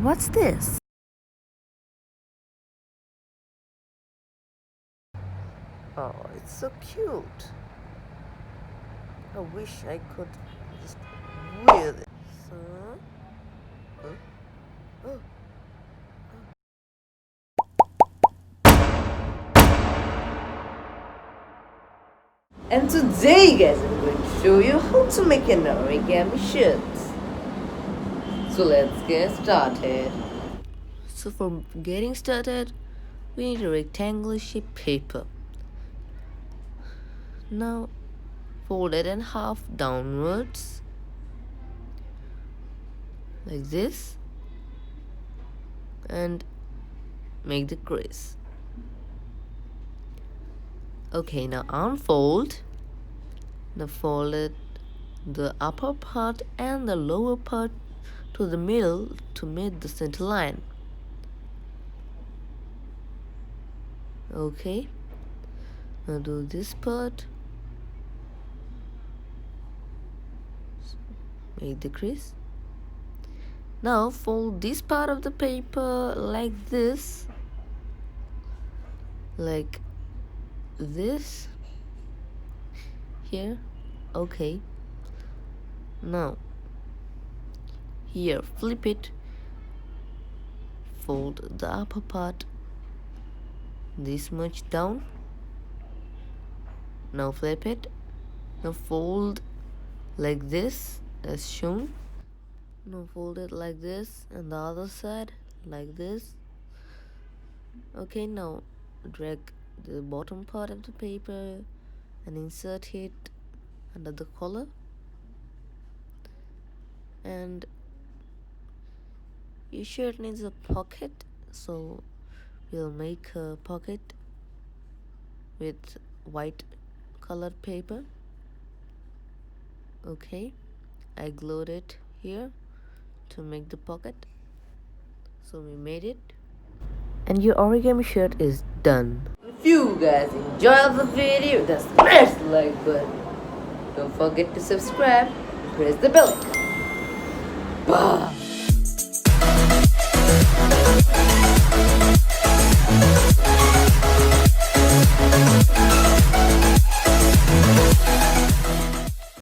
what's this? Oh, it's so cute. I wish I could just wear this. Oh. And today, guys, I'm going to show you how to make an origami shirt. So let's get started. So for getting started, we need a rectangular shaped paper. Now fold it in half downwards like this and make the crease. Okay, now unfold. Now fold it the upper part and the lower part to the middle to meet the center line. Okay, now do this part. Make the crease. Now fold this part of the paper like this, like this here. Okay, now here flip it, fold the upper part this much down. Now flip it. Now fold like this as shown. Now fold it like this and the other side like this. Okay, now drag the bottom part of the paper and insert it under the collar, and your shirt needs a pocket, so we'll make a pocket with white colored paper. Okay, I glued it here to make the pocket, so we made it, and your origami shirt is done. If you guys enjoyed the video, then smash the like button. Don't forget to subscribe and press the bell icon. Bye.